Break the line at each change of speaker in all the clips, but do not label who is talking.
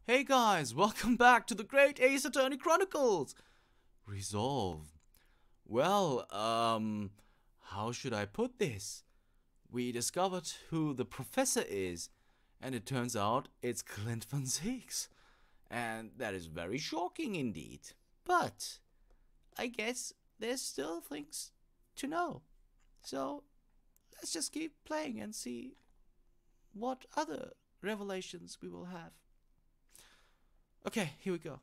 Hey guys, welcome back to the Great Ace Attorney Chronicles! Resolve. Well, how should I put this? We discovered who the professor is, and it turns out it's Clint Van Zeeks. And that is very shocking indeed. But I guess there's still things to know. So let's just keep playing and see what other revelations we will have. Okay, here we go.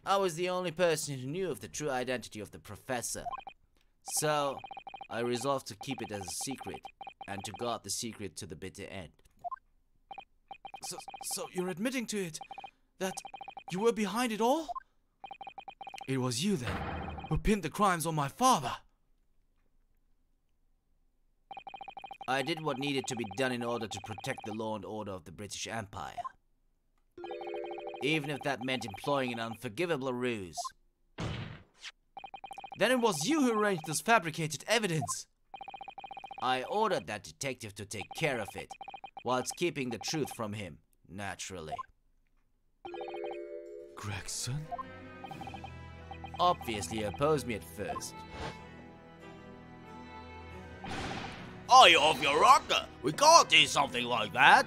I was the only person who knew of the true identity of the professor. So, I resolved to keep it as a secret, and to guard the secret to the bitter end. So you're admitting to it? That you were behind it all? It was you then, who pinned the crimes on my father. I did what needed to be done in order to protect the law and order of the British Empire. Even if that meant employing an unforgivable ruse. Then it was you who arranged this fabricated evidence. I ordered that detective to take care of it, whilst keeping the truth from him, naturally. Gregson? Obviously, he opposed me at first.
Are you off your rocker? We can't do something like that.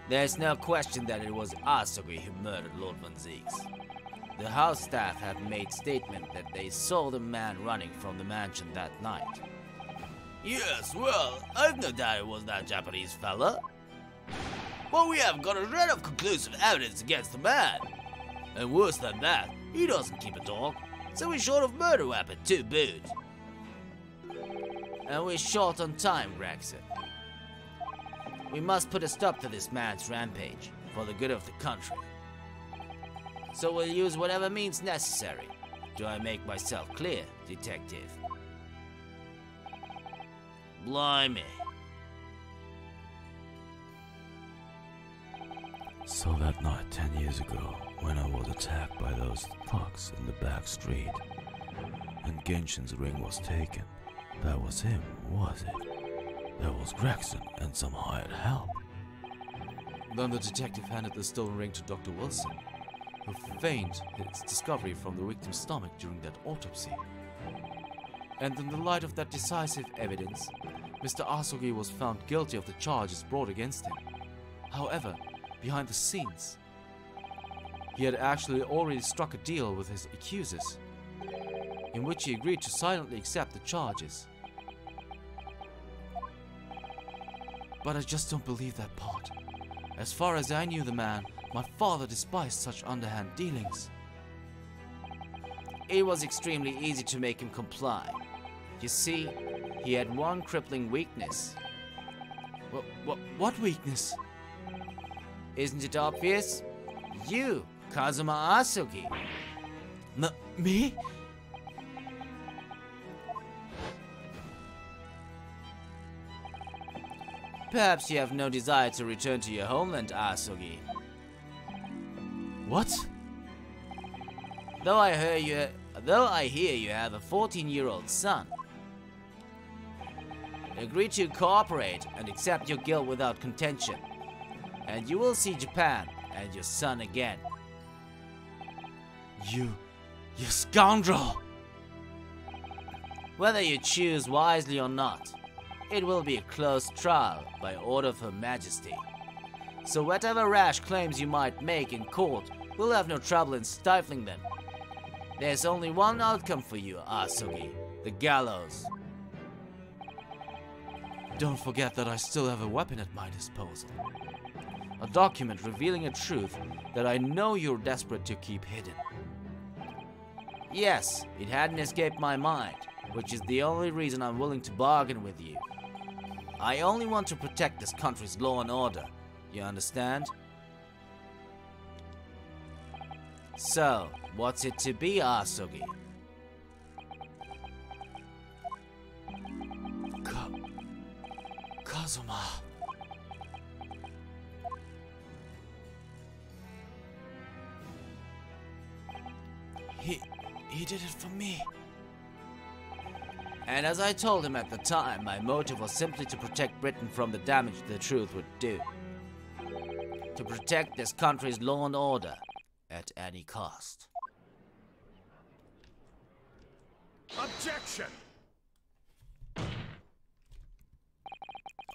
There's no question that it was Asugi who murdered Lord Van Zeeks. The house staff have made statement that they saw the man running from the mansion that night.
Yes, well, I've no doubt it was that Japanese fella. But we haven't got a shred of conclusive evidence against the man. And worse than that, he doesn't keep a dog, so he's short of murder weapon to boot.
And we're short on time, Gregson. We must put a stop to this man's rampage, for the good of the country. So we'll use whatever means necessary. Do I make myself clear, detective?
Blimey.
So that night 10 years ago, when I was attacked by those thugs in the back street, and Genshin's ring was taken, that was him, was it? That was Gregson and some hired help.
Then the detective handed the stolen ring to Dr. Wilson, who feigned its discovery from the victim's stomach during that autopsy. And in the light of that decisive evidence, Mr. Asugi was found guilty of the charges brought against him. However, behind the scenes, he had actually already struck a deal with his accusers, in which he agreed to silently accept the charges. But I just don't believe that part. As far as I knew the man, my father despised such underhand dealings. It was extremely easy to make him comply. You see, he had one crippling weakness. What weakness? Isn't it obvious? You, Kazuma Asugi. Me? Perhaps you have no desire to return to your homeland, Asugi. What? Though I hear you have a 14-year-old son. Agree to cooperate and accept your guilt without contention, and you will see Japan and your son again. You scoundrel! Whether you choose wisely or not, it will be a closed trial by order of Her Majesty. So whatever rash claims you might make in court, we'll have no trouble in stifling them. There's only one outcome for you, Asugi, the gallows. Don't forget that I still have a weapon at my disposal. A document revealing a truth that I know you're desperate to keep hidden. Yes, it hadn't escaped my mind, which is the only reason I'm willing to bargain with you. I only want to protect this country's law and order, you understand? So, what's it to be, Asugi? Kazuma. He did it for me. And as I told him at the time, my motive was simply to protect Britain from the damage the truth would do.
to protect this country's law and order at any cost.
Objection!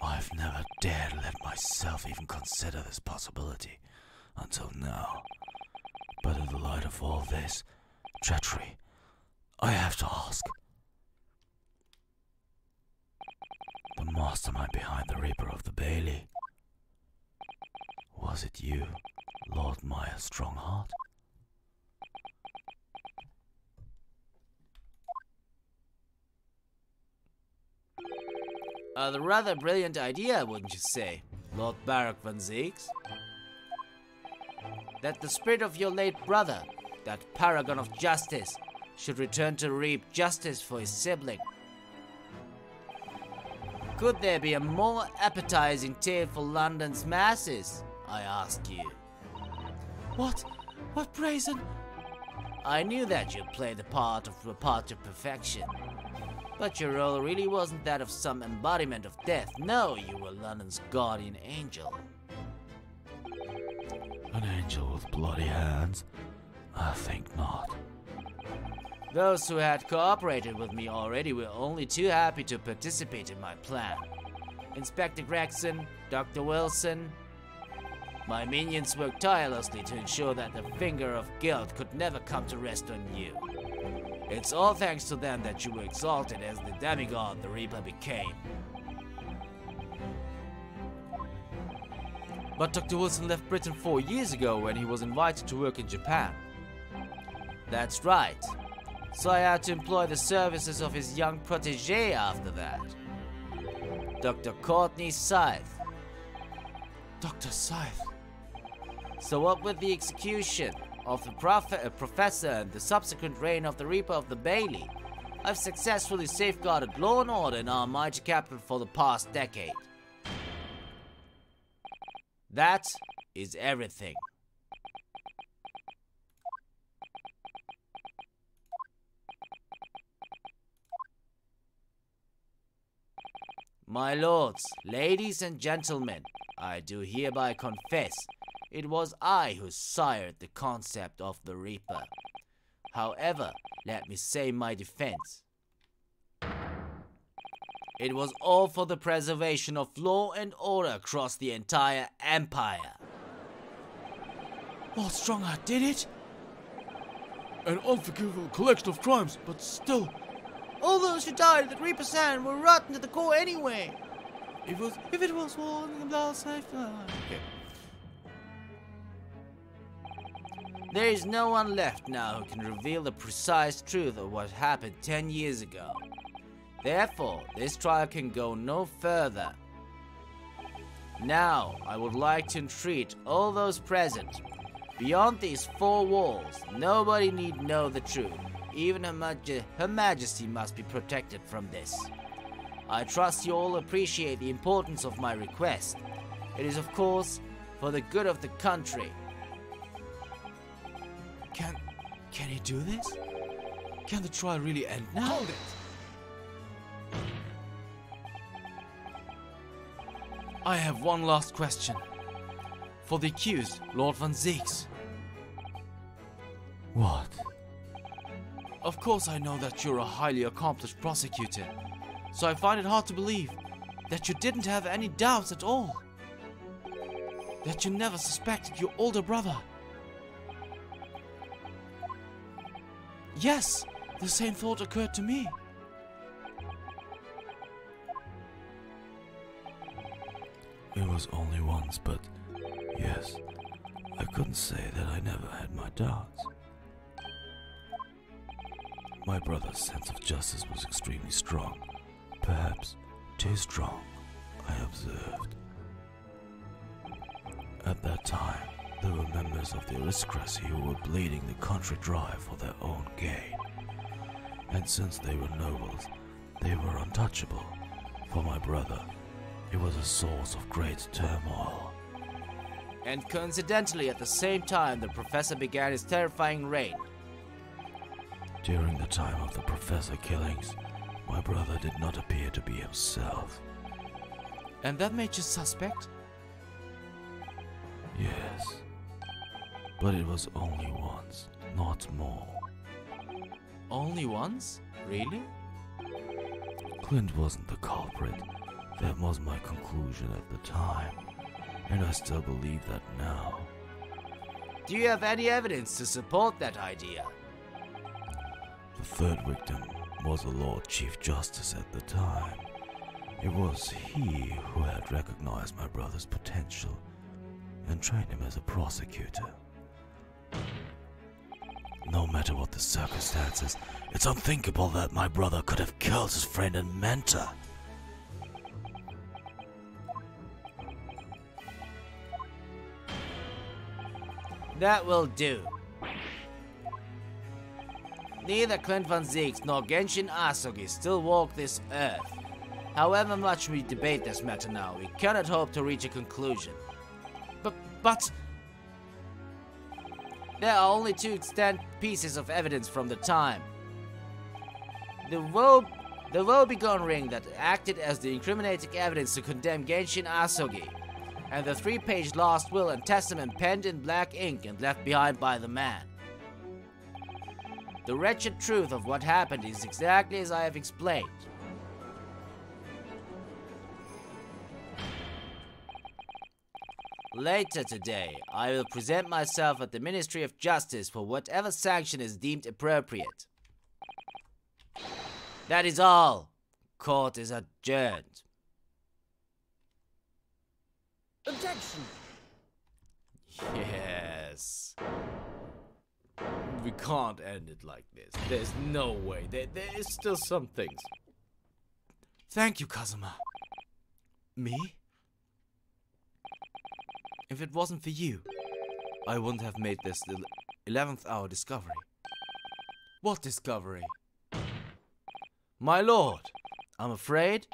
I've never dared let myself even consider this possibility until now. But in the light of all this treachery, I have to ask. The mastermind behind the Reaper of the Bailey. Was it you, Lord Maya Strongheart?
A rather brilliant idea, wouldn't you say, Lord Barak van Zeeks? That the spirit of your late brother, that paragon of justice, should return to reap justice for his sibling. Could there be a more appetizing tale for London's masses, I ask you?
What? What brazen?
I knew that you'd play the part to perfection. But your role really wasn't that of some embodiment of death. No, you were London's guardian angel.
An angel with bloody hands? I think not.
Those who had cooperated with me already were only too happy to participate in my plan. Inspector Gregson, Dr. Wilson. My minions worked tirelessly to ensure that the finger of guilt could never come to rest on you. It's all thanks to them that you were exalted as the demigod the Reaper became.
But Dr. Wilson left Britain 4 years ago when he was invited to work in Japan.
That's right. So I had to employ the services of his young protege after that. Dr. Courtney Scythe.
Dr. Scythe.
So what with the execution of the professor and the subsequent reign of the Reaper of the Bailey, I've successfully safeguarded law and order in our mighty capital for the past decade. That is everything. My lords, ladies and gentlemen, I do hereby confess it was I who sired the concept of the Reaper. However, let me say my defense. It was all for the preservation of law and order across the entire empire.
Lord Strongheart did it? An unforgivable collection of crimes, but still.
All those who died at the Reaper's hand were rotten to the core anyway.
If it was one in the safe. Okay.
There is no one left now who can reveal the precise truth of what happened 10 years ago. Therefore, this trial can go no further. Now, I would like to entreat all those present. Beyond these 4 walls, nobody need know the truth. Even Her Majesty must be protected from this. I trust you all appreciate the importance of my request. It is, of course, for the good of the country.
Can he do this? Can the trial really end now?
Hold it!
I have one last question. For the accused, Lord Van Zeeks.
What?
Of course I know that you're a highly accomplished prosecutor, so I find it hard to believe that you didn't have any doubts at all. That you never suspected your older brother. Yes, the same thought occurred to me.
It was only once, but yes, I couldn't say that I never had my doubts. My brother's sense of justice was extremely strong, perhaps too strong, I observed. At that time, there were members of the aristocracy who were bleeding the country dry for their own gain. And since they were nobles, they were untouchable. For my brother, it was a source of great turmoil.
And coincidentally, at the same time, the professor began his terrifying reign.
During the time of the professor killings, my brother did not appear to be himself.
And that made you suspect?
Yes. But it was only once, not more.
Only once? Really?
Clint wasn't the culprit. That was my conclusion at the time, and I still believe that now.
Do you have any evidence to support that idea?
The third victim was a Lord Chief Justice at the time. It was he who had recognized my brother's potential and trained him as a prosecutor. No matter what the circumstances, it's unthinkable that my brother could have killed his friend and mentor.
That will do. Neither Clint Van Zieks nor Genshin Asugi still walk this earth. However much we debate this matter now, we cannot hope to reach a conclusion. But there are only two extant pieces of evidence from the time. The woebegone ring that acted as the incriminating evidence to condemn Genshin Asugi, and the 3-page last will and testament penned in black ink and left behind by the man. The wretched truth of what happened is exactly as I have explained. Later today, I will present myself at the Ministry of Justice for whatever sanction is deemed appropriate. That is all. Court is adjourned.
Objection!
Yes. We can't end it like this. There's no way. There is still some things. Thank you, Kazuma. Me? If it wasn't for you, I wouldn't have made this the 11th hour discovery. What discovery? My lord, I'm afraid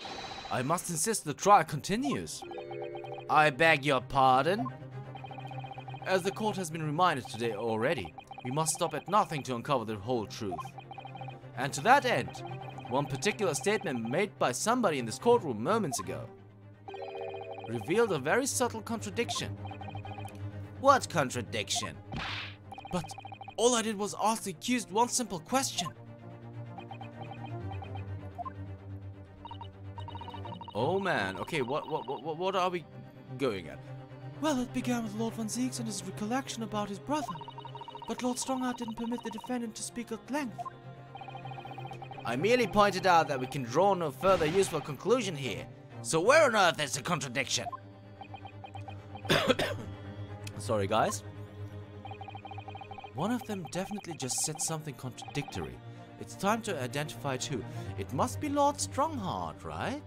I must insist the trial continues.
I beg your pardon?
As the court has been reminded today already, we must stop at nothing to uncover the whole truth. And to that end, one particular statement made by somebody in this courtroom moments ago revealed a very subtle contradiction.
What contradiction?
But all I did was ask the accused one simple question. Oh man, okay, what are we going at? Well, it began with Lord Van Zieks and his recollection about his brother. But Lord Strongheart didn't permit the defendant to speak at length.
I merely pointed out that we can draw no further useful conclusion here. So where on earth is the contradiction?
Sorry, guys. One of them definitely just said something contradictory. It's time to identify two. It must be Lord Strongheart, right?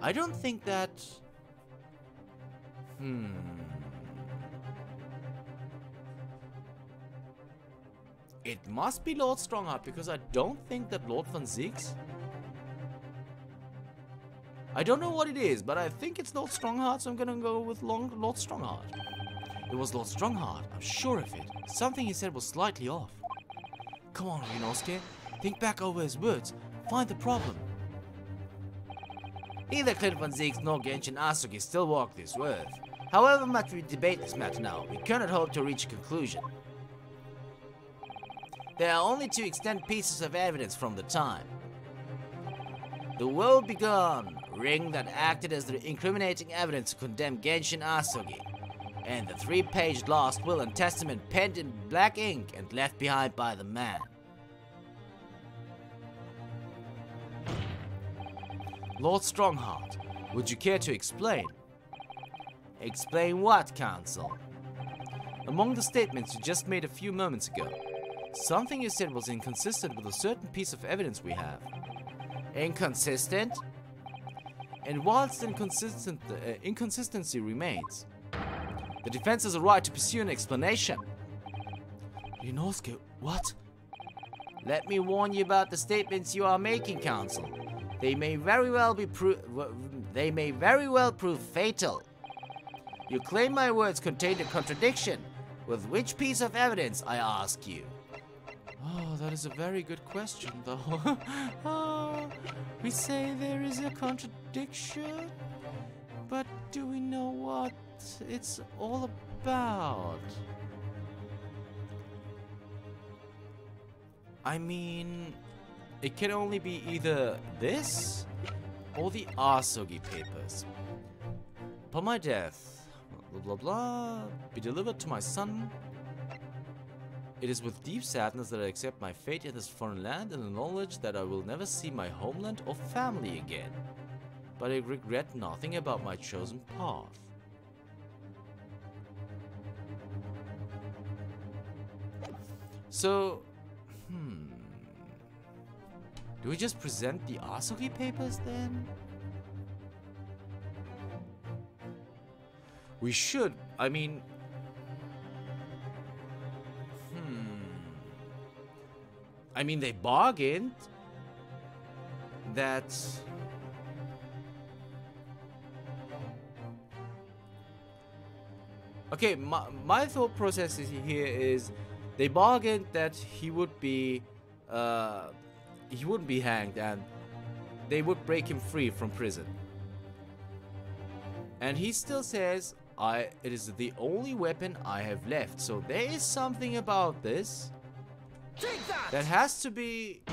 I don't think that... It must be Lord Strongheart because I don't think that Lord Van Zieks... I don't know what it is, but I think it's Lord Strongheart, so I'm gonna go with Lord Strongheart. It was Lord Strongheart, I'm sure of it. Something he said was slightly off. Come on, Ryunosuke. Think back over his words. Find the problem.
Neither Clint Van Zieks nor Genshin Asugi still walk this earth. However much we debate this matter now, we cannot hope to reach a conclusion. There are only two extant pieces of evidence from the time. The woebegone ring that acted as the incriminating evidence to condemn Genshin Asugi, and the 3-page last will and testament penned in black ink and left behind by the man.
Lord Strongheart, would you care to explain?
Explain what, Counsel?
Among the statements you just made a few moments ago, something you said was inconsistent with a certain piece of evidence we have.
Inconsistent?
And whilst inconsistency remains, the defense has a right to pursue an explanation. Ryunosuke, what?
Let me warn you about the statements you are making, Counsel. They may very well prove fatal. You claim my words contained a contradiction. With which piece of evidence, I ask you?
Oh, that is a very good question, though. We say there is a contradiction, but do we know what it's all about? I mean, it can only be either this or the Asogi papers. Upon my death, blah blah blah, be delivered to my son. It is with deep sadness that I accept my fate in this foreign land and the knowledge that I will never see my homeland or family again. But I regret nothing about my chosen path. So, do we just present the Asogi papers then? We should, I mean... I mean, they bargained that... Okay, my thought process here is they bargained that he would be, he wouldn't be hanged and they would break him free from prison. And he still says, it is the only weapon I have left. So there is something about this that has to be,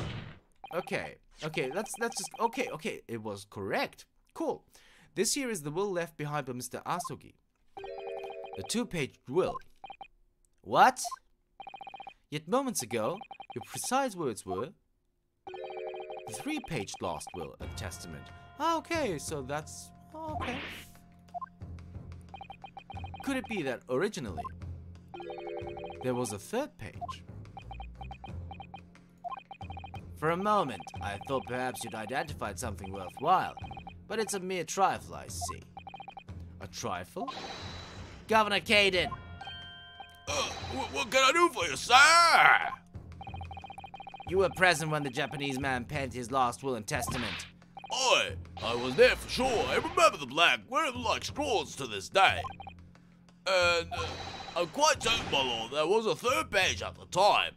okay, let's just, okay, it was correct. Cool. This here is the will left behind by Mr. Asogi. The 2-page will. What? Yet moments ago, your precise words were the 3-page last will and testament. Okay, so that's okay. Could it be that originally there was a 3rd page? For a moment, I thought perhaps you'd identified something worthwhile, but it's a mere trifle, I see. A trifle? Governor Caden!
What can I do for you, sir?
You were present when the Japanese man penned his last will and testament.
I was there for sure. I remember the black were like scrolls to this day. And I'm quite certain, my lord, there was a 3rd page at the time.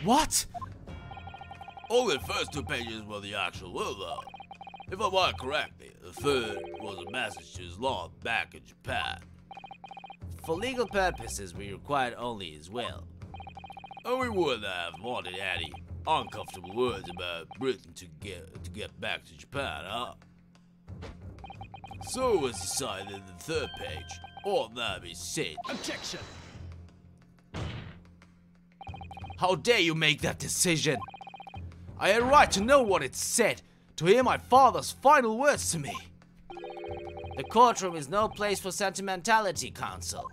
What?
Only the first 2 pages were the actual will, though. If I remember correctly, the 3rd was a message to his lord back in Japan.
For legal purposes, we required only his will.
And we wouldn't have wanted any uncomfortable words about Britain to get back to Japan, huh? So it was decided that the 3rd page ought not be sent.
Objection!
How dare you make that decision? I had a right to know what it said, to hear my father's final words to me. The courtroom is no place for sentimentality, Counsel.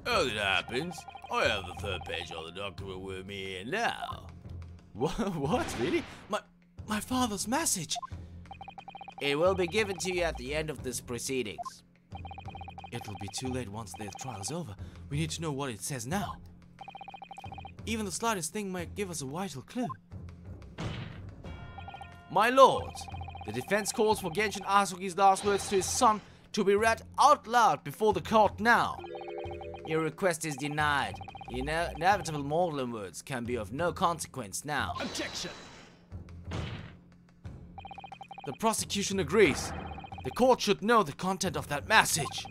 As it happens, I have the 3rd page of the document with me here now.
What? Really? My father's message? It will be given to you at the end of this proceedings. It'll be too late once the trial's over. We need to know what it says now. Even the slightest thing might give us a vital clue. My lord, the defense calls for Genshin Asogi's last words to his son to be read out loud before the court now. Your request is denied. The inevitable Morlun words can be of no consequence now.
Objection!
The prosecution agrees. The court should know the content of that message.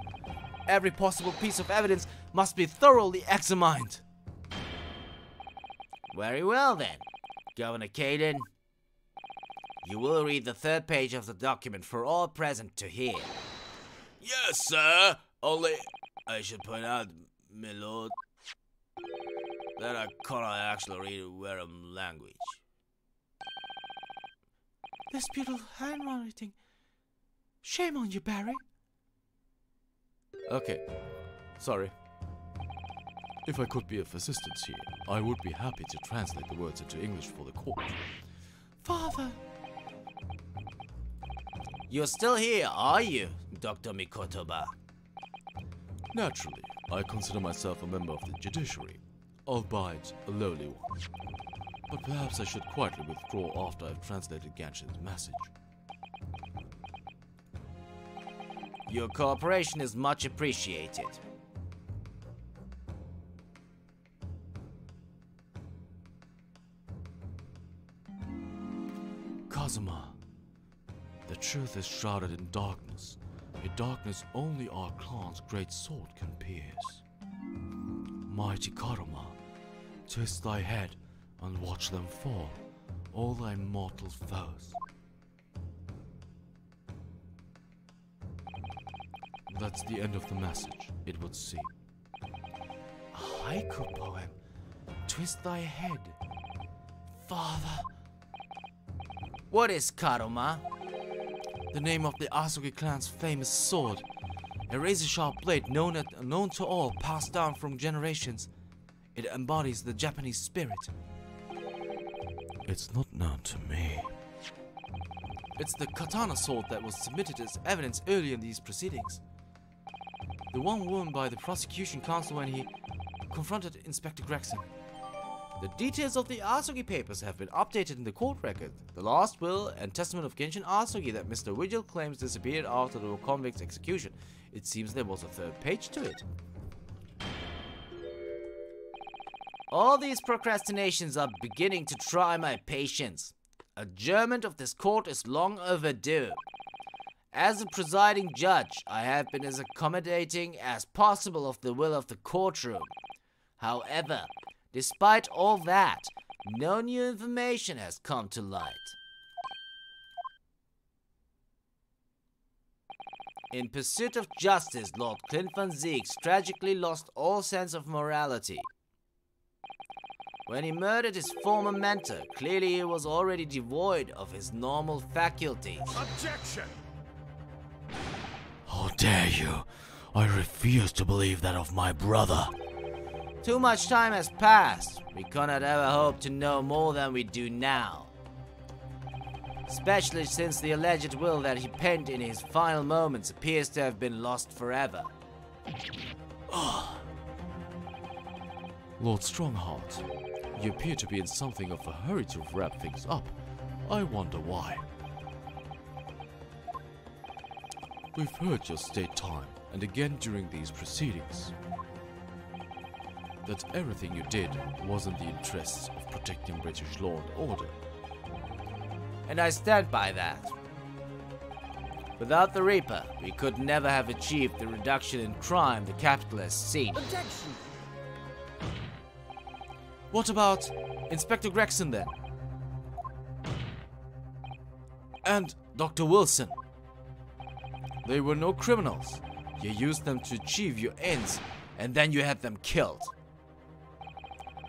Every possible piece of evidence must be thoroughly examined. Very well then, Governor Caden. You will read the 3rd page of the document for all present to hear.
Yes, sir. Only, I should point out, my lord, that I cannot actually read Werem language.
This beautiful handwriting. Shame on you, Barry. Okay, sorry.
If I could be of assistance here, I would be happy to translate the words into English for the court.
Father! You're still here, are you, Dr. Mikotoba?
Naturally, I consider myself a member of the judiciary, albeit a lowly one. But perhaps I should quietly withdraw after I've translated Genshin's message.
Your cooperation is much appreciated.
Kazuma, the truth is shrouded in darkness, a darkness only our clan's great sword can pierce.
Mighty Karuma, twist thy head and watch them fall, all thy mortal foes. That's the end of the message, it would seem. A haiku poem. Twist thy head. Father.
What is Karuma?
The name of the Asugi clan's famous sword. A razor-sharp blade known to all, passed down from generations. It embodies the Japanese spirit.
It's not known to me.
It's the katana sword that was submitted as evidence earlier in these proceedings. The one worn by the prosecution counsel when he confronted Inspector Gregson. The details of the Asugi papers have been updated in the court record. The last will and testament of Genshin Asugi that Mr. Vigil claims disappeared after the convict's execution. It seems there was a third page to it.
All these procrastinations are beginning to try my patience. Adjournment of this court is long overdue. As a presiding judge, I have been as accommodating as possible of the will of the courtroom. However, despite all that, no new information has come to light. In pursuit of justice, Lord Clint van Zieks tragically lost all sense of morality. When he murdered his former mentor, clearly he was already devoid of his normal faculties.
Objection!
How dare you! I refuse to believe that of my brother.
Too much time has passed. We cannot ever hope to know more than we do now. Especially since the alleged will that he penned in his final moments appears to have been lost forever.
Lord Strongheart, you appear to be in something of a hurry to wrap things up. I wonder why. We've heard your state time, and again during these proceedings, that everything you did was in the interests of protecting British law and order.
And I stand by that. Without the Reaper, we could never have achieved the reduction in crime the capital has seen.
Objection!
What about Inspector Gregson then? And Dr. Wilson? They were no criminals. You used them to achieve your ends, and then you had them killed.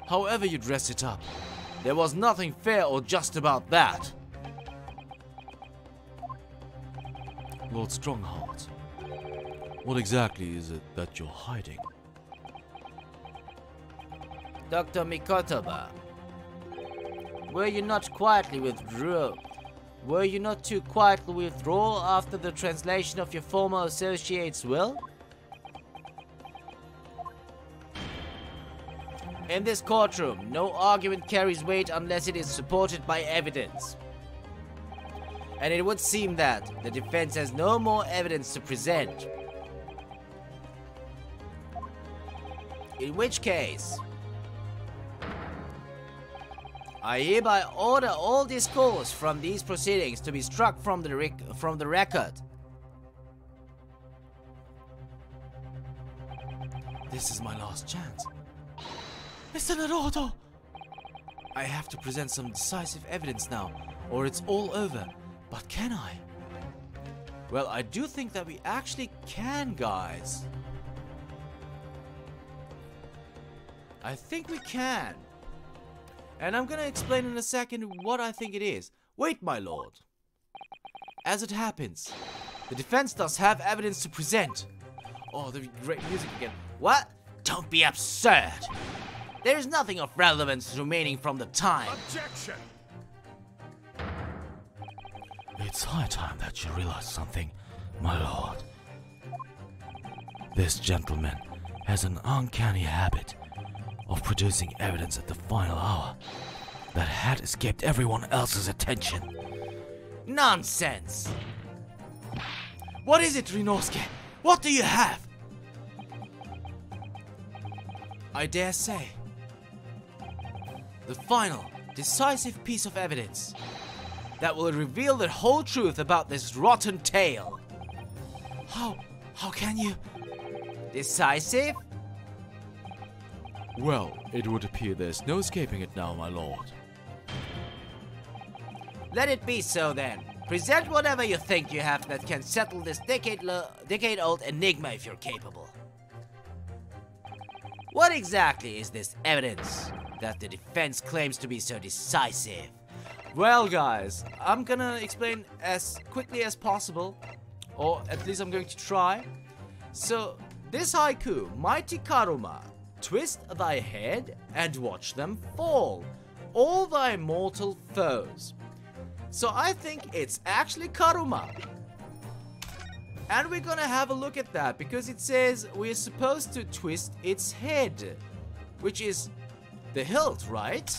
However you dress it up, there was nothing fair or just about that. Lord Strongheart, what exactly is it that you're hiding?
Dr. Mikotoba, were you not too quietly withdraw after the translation of your former associate's will? In this courtroom, no argument carries weight unless it is supported by evidence. And it would seem that the defense has no more evidence to present. In which case, I hereby order all discourse from these proceedings to be struck from the record.
This is my last chance. Mr. Naruhodo! I have to present some decisive evidence now, or it's all over. But can I? Well, I do think that we actually can, guys. I think we can. And I'm gonna explain in a second what I think it is. Wait, my lord. As it happens, the defense does have evidence to present. Oh, the great music again.
What? Don't be absurd. There is nothing of relevance remaining from the time.
Objection!
It's high time that you realize something, my lord. This gentleman has an uncanny habit of producing evidence at the final hour that had escaped everyone else's attention.
Nonsense!
What is it, Ryunosuke? What do you have? I dare say, the final, decisive piece of evidence that will reveal the whole truth about this rotten tale. How can you?
Decisive?
Well, it would appear there's no escaping it now, my lord.
Let it be so then. Present whatever you think you have that can settle this decade-old enigma if you're capable. What exactly is this evidence that the defense claims to be so decisive?
Well, guys, I'm gonna explain as quickly as possible, or at least I'm going to try. So, this haiku, Mighty Karuma, twist thy head and watch them fall, all thy mortal foes. So I think it's actually Karuma. And we're gonna have a look at that because it says we're supposed to twist its head, which is the hilt, right?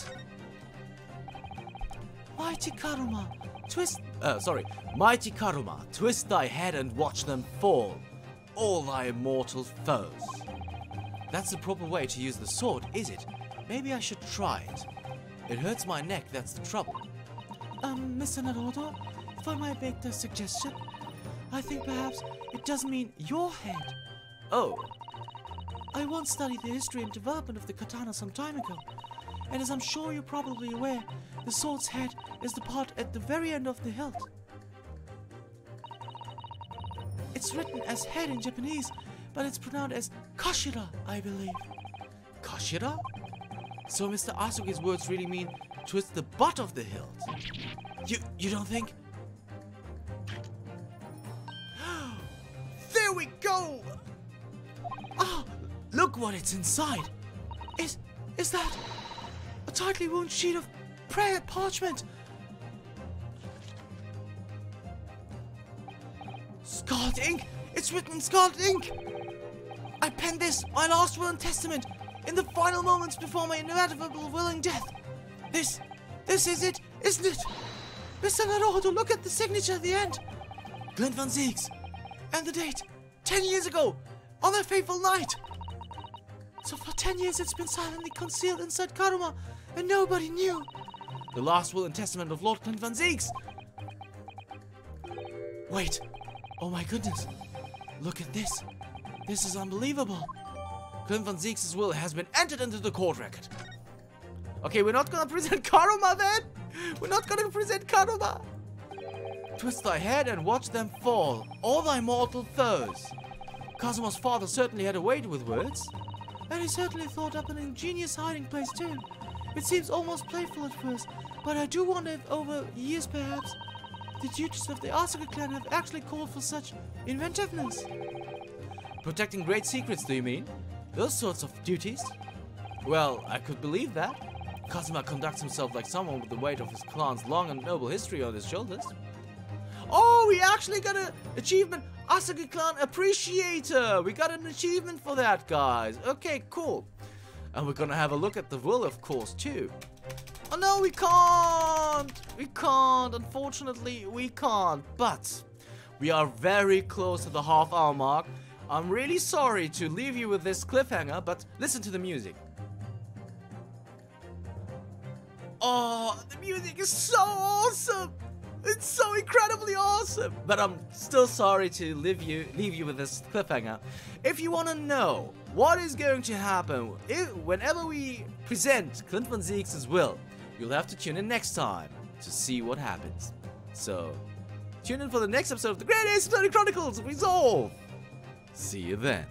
Mighty Karuma, Mighty Karuma, twist thy head and watch them fall, all thy immortal foes. That's the proper way to use the sword, is it? Maybe I should try it. It hurts my neck, that's the trouble. Mr. Naruhodo, if I might make the suggestion, I think perhaps it doesn't mean your head. Oh. I once studied the history and development of the katana some time ago, and as I'm sure you're probably aware, the sword's head is the part at the very end of the hilt. It's written as head in Japanese, but it's pronounced as kashira, I believe. Kashira? So Mr. Asuke's words really mean twist the butt of the hilt. You don't think? There we go! Oh, look what it's inside. Is that a tightly wound sheet of prayer parchment? Scarlet ink! It's written in scarlet ink! I penned this, my last will and testament, in the final moments before my inevitable willing death. This is it, isn't it? Mr. Naruhodo, look at the signature at the end. Clint Van Zieks. And the date, 10 years ago, on that fateful night. So for 10 years it's been silently concealed inside Karuma, and nobody knew. The last will and testament of Lord Clint Van Zieks. Wait, oh my goodness. Look at this. This is unbelievable. Clint Van Zieks' will has been entered into the court record. Okay, we're not gonna present Karuma then. We're not gonna present Karuma. Twist thy head and watch them fall, all thy mortal foes. Kazuma's father certainly had a way with words. And he certainly thought up an ingenious hiding place too. It seems almost playful at first, but I do wonder if over years perhaps, the duties of the Asuka clan have actually called for such inventiveness. Protecting great secrets, do you mean? Those sorts of duties? Well, I could believe that. Kazuma conducts himself like someone with the weight of his clan's long and noble history on his shoulders. Oh, we actually got an achievement, Asuka Clan Appreciator. We got an achievement for that, guys. Okay, cool. And we're gonna have a look at the will, of course, too. Oh no, we can't. We can't. Unfortunately, we can't. But we are very close to the half-hour mark. I'm really sorry to leave you with this cliffhanger, but listen to the music. Oh, the music is so awesome! It's so incredibly awesome! But I'm still sorry to leave you with this cliffhanger. If you want to know what is going to happen whenever we present Clint Van Zieks' will, you'll have to tune in next time to see what happens. So, tune in for the next episode of the Great Ace Attorney Chronicles Resolve! See you then.